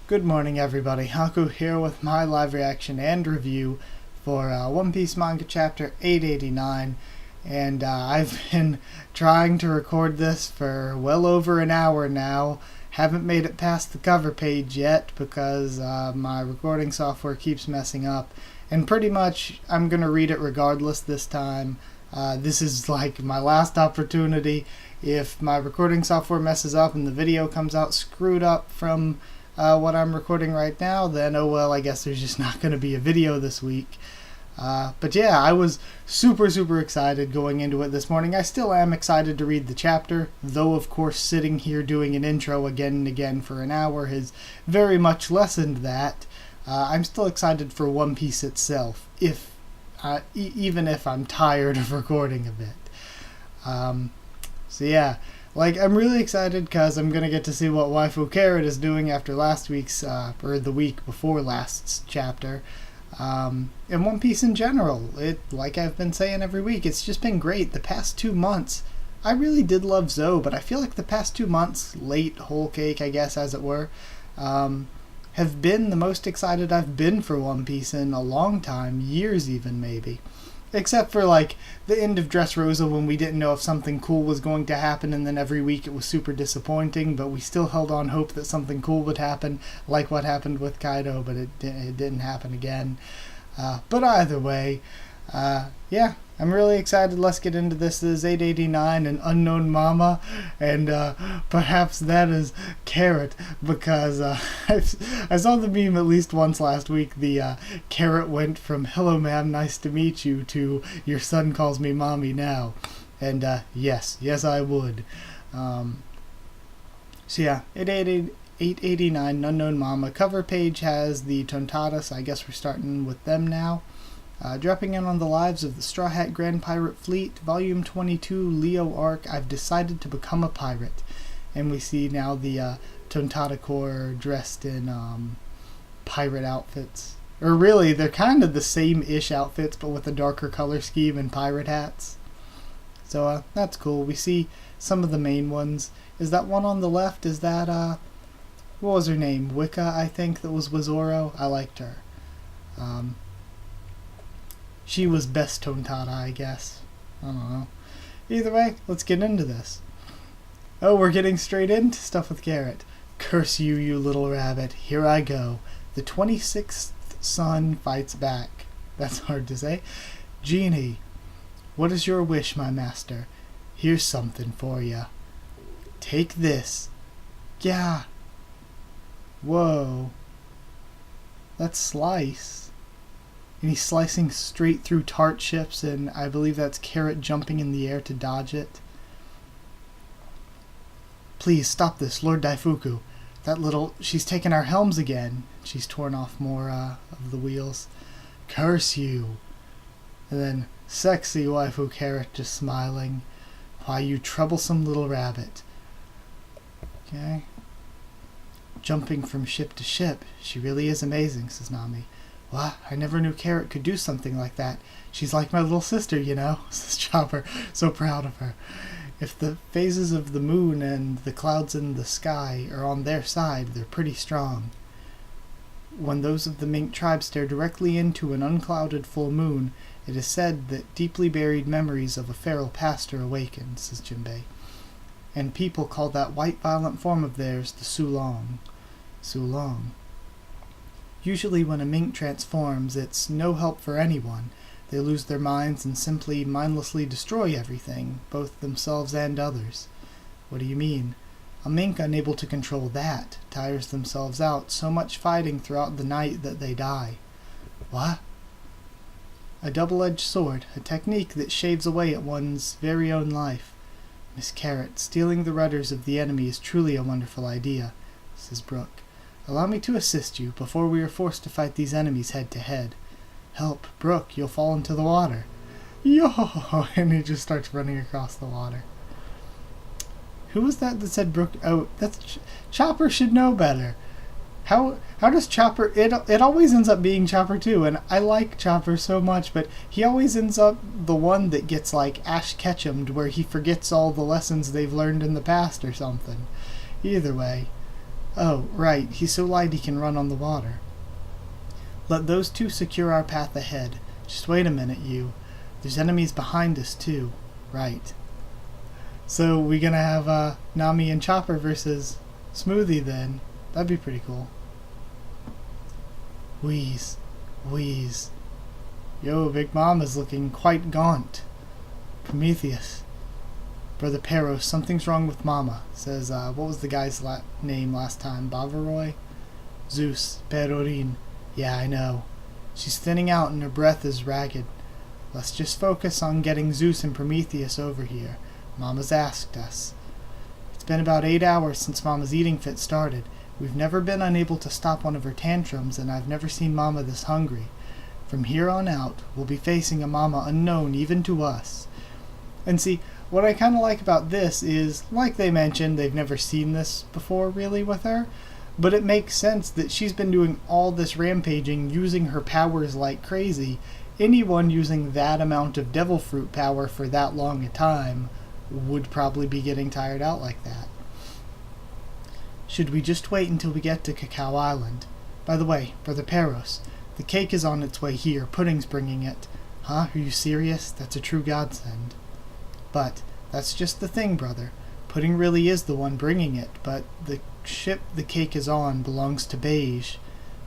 Good morning, everybody. Haku here with my live reaction and review for One Piece manga chapter 889, and I've been trying to record this for well over an hour now. Haven't made it past the cover page yet because my recording software keeps messing up, and pretty much I'm gonna read it regardless this time. This is like my last opportunity. If my recording software messes up and the video comes out screwed up from what I'm recording right now, then oh well, I guess there's just not going to be a video this week. But yeah, I was super excited going into it this morning. I still am excited to read the chapter, though of course sitting here doing an intro again and again for an hour has very much lessened that. I'm still excited for One Piece itself, even if I'm tired of recording a bit. So yeah. I'm really excited because I'm going to get to see what Waifu Carrot is doing after last week's, or the week before last's chapter. And One Piece in general, like I've been saying every week, it's just been great. The past 2 months, I really did love Zoe, but I feel like the past 2 months, late whole cake, I guess, as it were, have been the most excited I've been for One Piece in a long time, years even, maybe. Except for, the end of Dressrosa when we didn't know if something cool was going to happen, and then every week it was super disappointing, but we still held on hope that something cool would happen, like what happened with Kaido, but it didn't happen again. But either way, yeah, I'm really excited. Let's get into this. This is 889, an unknown mama, and perhaps that is Carrot, because I saw the meme at least once last week. The Carrot went from "Hello ma'am, nice to meet you" to "Your son calls me mommy now," and yes I would. So yeah, 889, unknown mama. Cover page has the Tontada, so I guess we're starting with them now. Dropping in on the lives of the Straw Hat Grand Pirate Fleet, Volume 22, Leo Arc, I've decided to become a pirate. And we see now the Tontada Corps dressed in pirate outfits. Or really, they're kind of the same-ish outfits, but with a darker color scheme and pirate hats. So that's cool. We see some of the main ones. Is that one on the left? Is that, what was her name? Wicca, I think, that was Zoro? I liked her. She was best Tontada, I guess. I don't know. Either way, let's get into this. Oh, we're getting straight into stuff with Carrot. Curse you, you little rabbit. Here I go. The 26th son fights back. That's hard to say. Genie, what is your wish, my master? Here's something for ya. Take this. Yeah. Whoa. That's Slice. And he's slicing straight through tart chips, and I believe that's Carrot jumping in the air to dodge it. Please stop this, Lord Daifuku. She's taken our helms again. She's torn off more of the wheels. Curse you. And then sexy Waifu Carrot just smiling. Why, you troublesome little rabbit. Okay. Jumping from ship to ship. She really is amazing, says Nami. What? I never knew Carrot could do something like that. She's like my little sister, you know, says Chopper, so proud of her. If the phases of the moon and the clouds in the sky are on their side, they're pretty strong. When those of the mink tribe stare directly into an unclouded full moon, it is said that deeply buried memories of a feral past are awakened, says Jinbei. And people call that white violent form of theirs the Sulong. Sulong. Usually when a mink transforms, it's no help for anyone. They lose their minds and simply mindlessly destroy everything, both themselves and others. What do you mean? A mink unable to control that tires themselves out, so much fighting throughout the night that they die. What? A double-edged sword, a technique that shaves away at one's very own life. Miss Carrot, stealing the rudders of the enemy is truly a wonderful idea, says Brooke. Allow me to assist you before we are forced to fight these enemies head to head. Help, Brooke, you'll fall into the water. Yo! And he just starts running across the water. Who was that said Brooke? Oh, that's Chopper should know better. How does Chopper... It always ends up being Chopper too, and I like Chopper so much, but he always ends up the one that gets Ash Ketchum'd, where he forgets all the lessons they've learned in the past or something. Either way. Oh, right, he's so light he can run on the water. Let those two secure our path ahead. Just wait a minute, you. There's enemies behind us, too. Right. So we gonna have Nami and Chopper versus Smoothie then. That'd be pretty cool. Wheeze. Wheeze. Yo, Big Mom is looking quite gaunt. Prometheus. Brother Peros, something's wrong with Mama. Says, what was the guy's name last time? Bavaroy? Zeus. Perorin. Yeah, I know. She's thinning out and her breath is ragged. Let's just focus on getting Zeus and Prometheus over here. Mama's asked us. It's been about 8 hours since Mama's eating fit started. We've never been unable to stop one of her tantrums, and I've never seen Mama this hungry. From here on out, we'll be facing a Mama unknown even to us. And see, what I kind of like about this is, like they mentioned, they've never seen this before really with her, but it makes sense that she's been doing all this rampaging using her powers like crazy. Anyone using that amount of devil fruit power for that long a time would probably be getting tired out like that. Should we just wait until we get to Cacao Island? By the way, Brother Peros, the cake is on its way here. Pudding's bringing it. Huh? Are you serious? That's a true godsend. But that's just the thing, brother. Pudding really is the one bringing it, but the ship the cake is on belongs to Beige.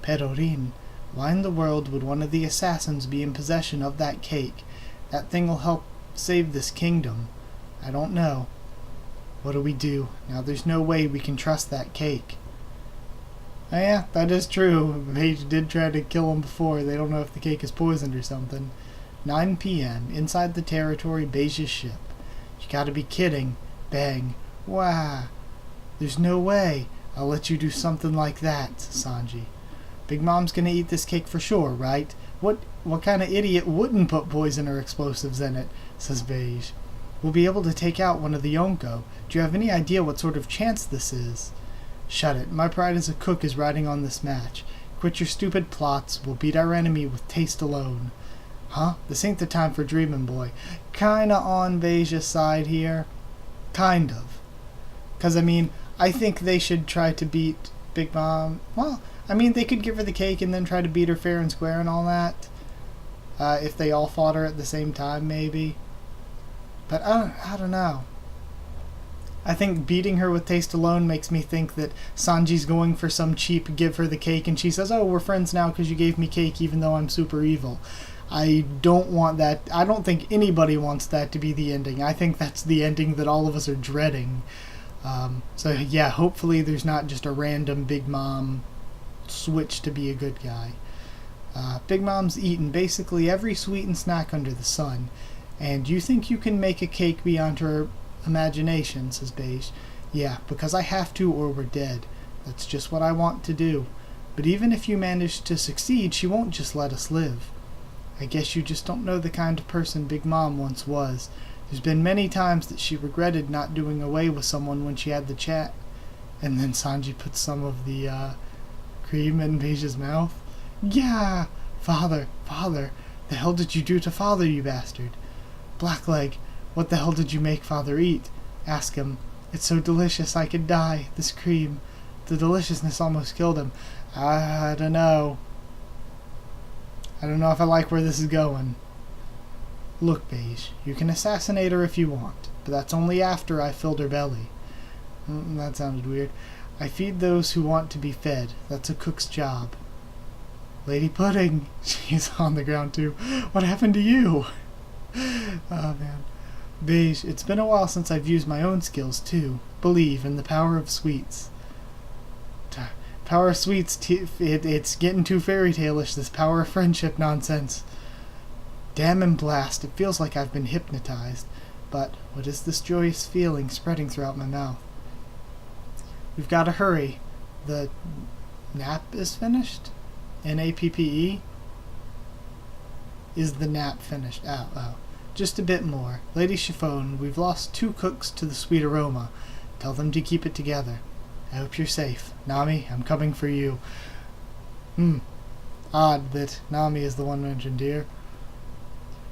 Perorin. Why in the world would one of the assassins be in possession of that cake? That thing will help save this kingdom. I don't know. What do we do? Now there's no way we can trust that cake. Oh yeah, that is true. Beige did try to kill him before. They don't know if the cake is poisoned or something. 9 p.m. Inside the territory, Beige's ship. You gotta be kidding. Bang. Wah. There's no way I'll let you do something like that, Sanji. Big Mom's gonna eat this cake for sure, right? What kind of idiot wouldn't put poison or explosives in it? Says Beige. We'll be able to take out one of the Yonko. Do you have any idea what sort of chance this is? Shut it. My pride as a cook is riding on this match. Quit your stupid plots. We'll beat our enemy with taste alone. Huh? This ain't the time for dreaming, boy. Kinda on Beige's side here. Kind of. 'Cause, I mean, I think they should try to beat Big Mom. Well, I mean, they could give her the cake and then try to beat her fair and square and all that. If they all fought her at the same time, maybe. But I don't know. I think beating her with taste alone makes me think that Sanji's going for some cheap give her the cake and she says, oh, we're friends now because you gave me cake even though I'm super evil. I don't want that. I don't think anybody wants that to be the ending. I think that's the ending that all of us are dreading. So yeah, hopefully there's not just a random Big Mom switch to be a good guy. Big Mom's eaten basically every sweetened snack under the sun. And you think you can make a cake beyond her imagination, says Beige. Yeah, because I have to or we're dead. That's just what I want to do. But even if you manage to succeed, she won't just let us live. I guess you just don't know the kind of person Big Mom once was. There's been many times that she regretted not doing away with someone when she had the chat. And then Sanji puts some of the cream in Beige's mouth. Yeah! Father, the hell did you do to Father, you bastard? Blackleg, what the hell did you make Father eat? Ask him. It's so delicious I could die. This cream. The deliciousness almost killed him. I don't know. I don't know if I like where this is going. Look, Beige, you can assassinate her if you want, but that's only after I filled her belly. That sounded weird. I feed those who want to be fed. That's a cook's job. Lady Pudding, she's on the ground too. What happened to you? Oh man. Beige, it's been a while since I've used my own skills too. Believe in the power of sweets. Power of sweets, it's getting too fairy tale-ish, this power of friendship nonsense. Damn and blast, it feels like I've been hypnotized. But what is this joyous feeling spreading throughout my mouth? We've got to hurry. The nap is finished? N-A-P-P-E? Is the nap finished? Oh. Just a bit more. Lady Chiffon, we've lost 2 cooks to the sweet aroma. Tell them to keep it together. I hope you're safe. Nami, I'm coming for you. Odd that Nami is the one mentioned here.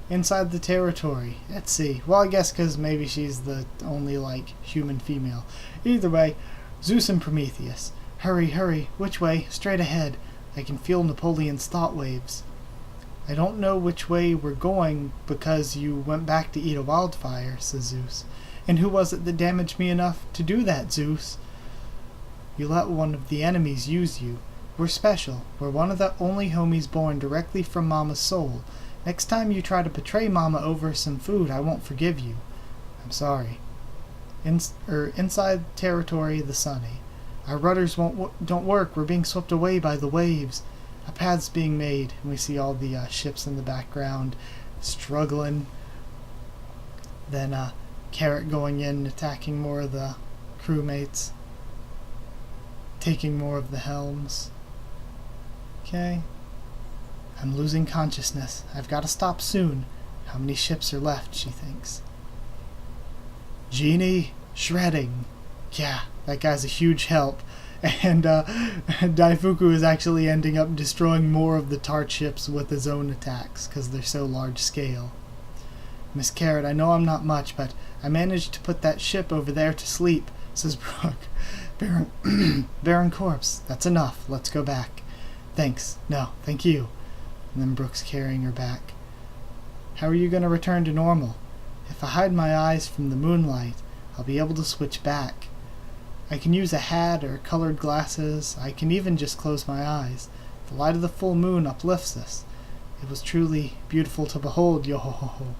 Inside the territory. Let's see. Well, I guess because maybe she's the only, human female. Either way, Zeus and Prometheus. Hurry, hurry. Which way? Straight ahead. I can feel Napoleon's thought waves. I don't know which way we're going because you went back to eat a wildfire, says Zeus. And who was it that damaged me enough to do that, Zeus? You let one of the enemies use you. We're special. We're one of the only homies born directly from Mama's soul. Next time you try to betray Mama over some food, I won't forgive you. I'm sorry. Inside territory, the Sunny. Our rudders don't work. We're being swept away by the waves. A path's being made, and we see all the ships in the background struggling. Then Carrot going in, attacking more of the crewmates, taking more of the helms. Okay. I'm losing consciousness. I've got to stop soon. How many ships are left, she thinks. Genie, shredding. Yeah, that guy's a huge help. And Daifuku is actually ending up destroying more of the Tart ships with his own attacks, because they're so large scale. Miss Carrot, I know I'm not much, but I managed to put that ship over there to sleep, says Brooke. Baron Corpse, that's enough. Let's go back. Thanks. No, thank you. And then Brooke's carrying her back. How are you going to return to normal? If I hide my eyes from the moonlight, I'll be able to switch back. I can use a hat or colored glasses. I can even just close my eyes. The light of the full moon uplifts us. It was truly beautiful to behold, yo-ho-ho-ho.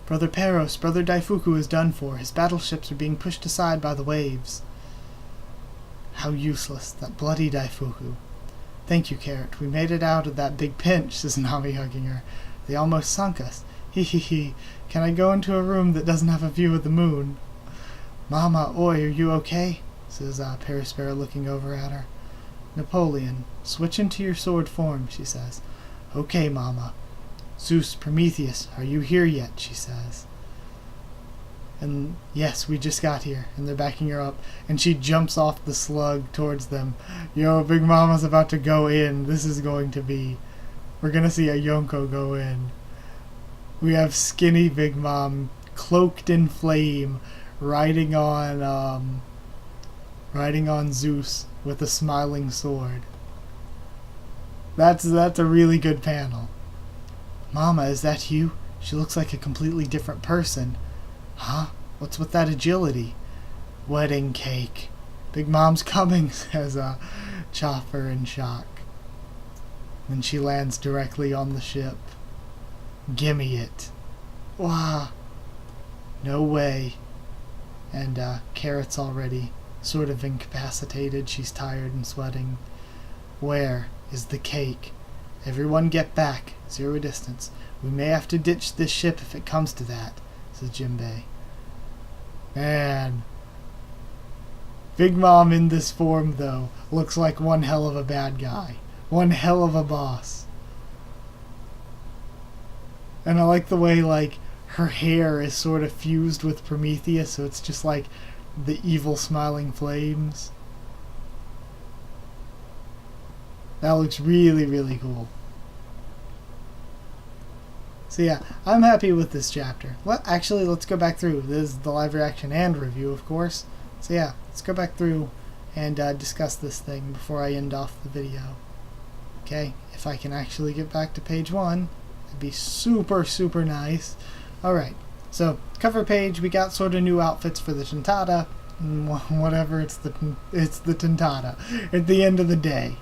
Brother Peros, Brother Daifuku is done for. His battleships are being pushed aside by the waves. How useless, that bloody Daifuku. Thank you, Carrot. We made it out of that big pinch, says Nami, hugging her. They almost sunk us. Hee hee hee. Can I go into a room that doesn't have a view of the moon? Mama, oi, are you okay? Says Perisparrow, looking over at her. Napoleon, switch into your sword form, she says. Okay, Mama. Zeus, Prometheus, are you here yet? She says. And yes, we just got here. And they're backing her up. And she jumps off the slug towards them. Yo, Big Mama's about to go in. This is going to be... We're going to see a Yonko go in. We have skinny Big Mom, cloaked in flame, riding on Zeus with a smiling sword. That's a really good panel. Mama, is that you? She looks like a completely different person. Huh? What's with that agility? Wedding cake. Big Mom's coming, says Chopper in shock. Then she lands directly on the ship. Gimme it. Wow. No way. And Carrot's already sort of incapacitated. She's tired and sweating. Where is the cake? Everyone get back. Zero distance. We may have to ditch this ship if it comes to that, says Jinbei. Man. Big Mom in this form, though, looks like one hell of a bad guy. One hell of a boss. And I like the way, like, her hair is sort of fused with Prometheus, so it's just like the evil smiling flames. That looks really, really cool. So yeah, I'm happy with this chapter. Actually, let's go back through. This is the live reaction and review, of course. So yeah, let's go back through and discuss this thing before I end off the video. Okay, if I can actually get back to page 1, that'd be super, super nice. Alright, so cover page, we got sort of new outfits for the Tentata. Whatever, it's the Tentata at the end of the day.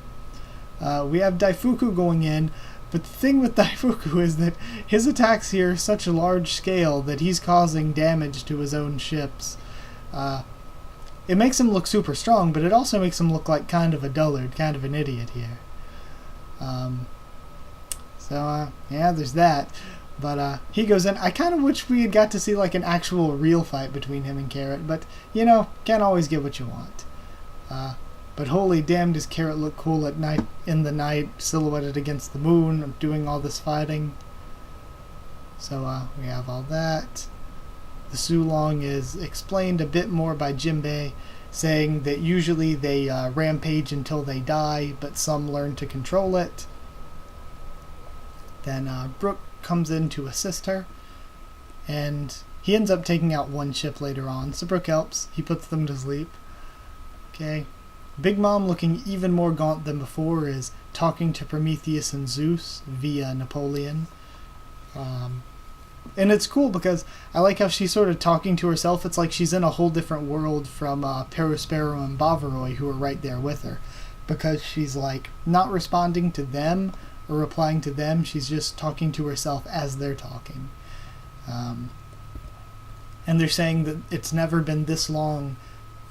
We have Daifuku going in, but the thing with Daifuku is that his attacks here are such a large scale that he's causing damage to his own ships. It makes him look super strong, but it also makes him look like kind of a dullard, kind of an idiot here. Yeah, there's that. But he goes in. I kind of wish we had got to see like an actual real fight between him and Carrot, but you know, can't always get what you want. But holy damn, does Carrot look cool at night, in the night, silhouetted against the moon, doing all this fighting. So we have all that. The Sulong is explained a bit more by Jinbei, saying that usually they rampage until they die, but some learn to control it. Then Brooke comes in to assist her, and he ends up taking out one ship later on, so Brooke helps. He puts them to sleep. Okay. Big Mom, looking even more gaunt than before, is talking to Prometheus and Zeus via Napoleon. And it's cool because I like how she's sort of talking to herself. It's like she's in a whole different world from Perospero and Bavaroy, who are right there with her. Because she's like not responding to them or replying to them. She's just talking to herself as they're talking. And they're saying that it's never been this long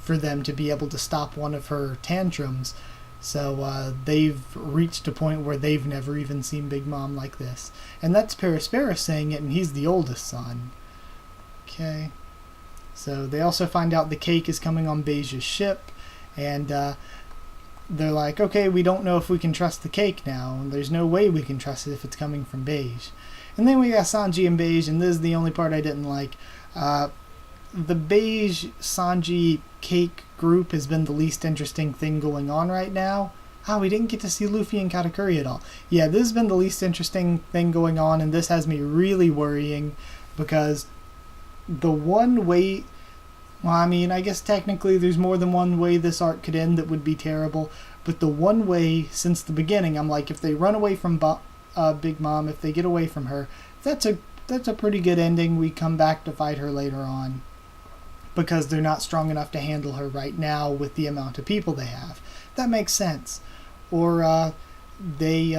for them to be able to stop one of her tantrums. So they've reached a point where they've never even seen Big Mom like this. And that's Perospero saying it, and he's the oldest son. Okay. So they also find out the cake is coming on Beige's ship, and they're like, okay, we don't know if we can trust the cake now. There's no way we can trust it if it's coming from Beige. And then we got Sanji and Beige, and this is the only part I didn't like. The Beige Sanji cake group has been the least interesting thing going on right now. We didn't get to see Luffy and Katakuri at all. Yeah, this has been the least interesting thing going on, and this has me really worrying because the one way... Well, I mean, I guess technically there's more than one way this arc could end that would be terrible, but the one way since the beginning, I'm like, if they run away from Big Mom, if they get away from her, that's a pretty good ending. We come back to fight her later on, because they're not strong enough to handle her right now with the amount of people they have. That makes sense. Or they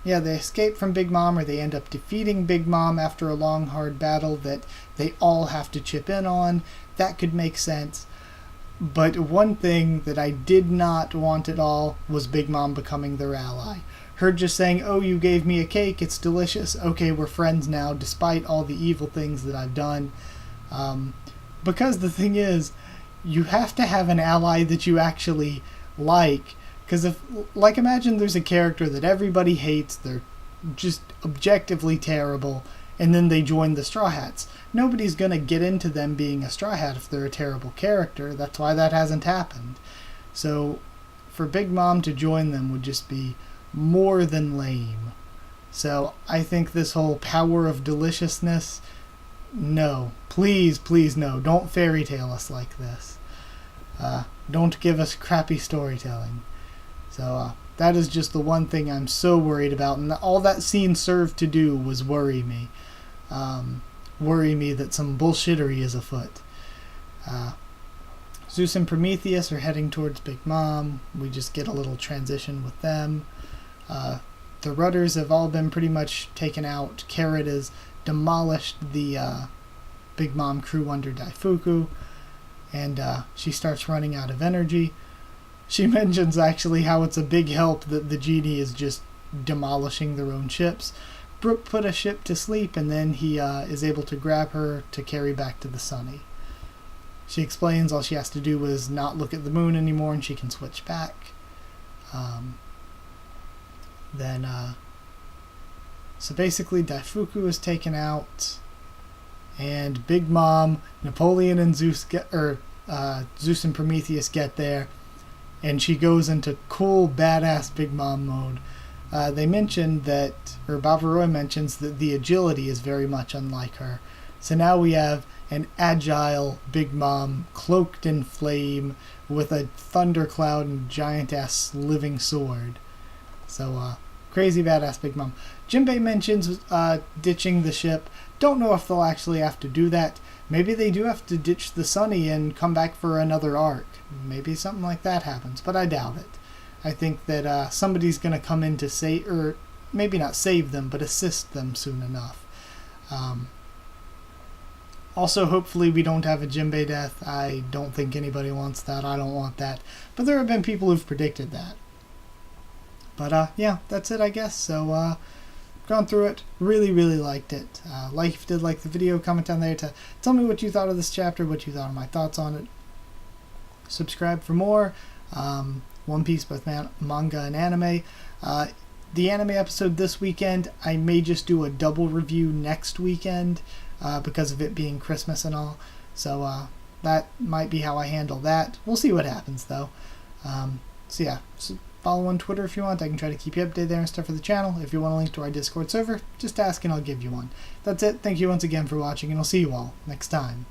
escape from Big Mom, or they end up defeating Big Mom after a long, hard battle that they all have to chip in on. That could make sense. But one thing that I did not want at all was Big Mom becoming their ally. Her just saying, oh, you gave me a cake, it's delicious, okay, we're friends now, despite all the evil things that I've done. Because the thing is, you have to have an ally that you actually like. Because imagine there's a character that everybody hates, they're just objectively terrible, and then they join the Straw Hats. Nobody's going to get into them being a Straw Hat if they're a terrible character. That's why that hasn't happened. So, for Big Mom to join them would just be more than lame. So I think this whole power of deliciousness, no. Please, please, no. Don't fairy tale us like this. Don't give us crappy storytelling. So that is just the one thing I'm so worried about. And all that scene served to do was worry me. Worry me that some bullshittery is afoot. Zeus and Prometheus are heading towards Big Mom. We just get a little transition with them. The rudders have all been pretty much taken out. Carrot has demolished the Big Mom crew under Daifuku, and she starts running out of energy. She mentions actually how it's a big help that the genie is just demolishing their own ships. Brook put a ship to sleep, and then he is able to grab her to carry back to the Sunny. She explains all she has to do is not look at the moon anymore, and she can switch back. So basically Daifuku is taken out, and Big Mom, Napoleon and Zeus Zeus and Prometheus get there, and she goes into cool badass Big Mom mode. They mentioned that, or Bavaroy mentions that the agility is very much unlike her. So now we have an agile Big Mom cloaked in flame with a thundercloud and giant ass living sword. So crazy badass Big Mom. Jinbei mentions ditching the ship. Don't know if they'll actually have to do that. Maybe they do have to ditch the Sunny and come back for another arc. Maybe something like that happens, but I doubt it. I think that somebody's going to come in to save, or maybe not save them, but assist them soon enough. Also, hopefully we don't have a Jinbei death. I don't think anybody wants that. I don't want that. But there have been people who've predicted that. But yeah, that's it, I guess. So, gone through it. Really, really liked it. Like if you did like the video, comment down there to tell me what you thought of this chapter, what you thought of my thoughts on it. Subscribe for more. One Piece, both manga and anime. The anime episode this weekend, I may just do a double review next weekend because of it being Christmas and all. So that might be how I handle that. We'll see what happens, though. So yeah, follow on Twitter if you want. I can try to keep you updated there and stuff for the channel. If you want a link to our Discord server, just ask and I'll give you one. That's it. Thank you once again for watching, and I'll see you all next time.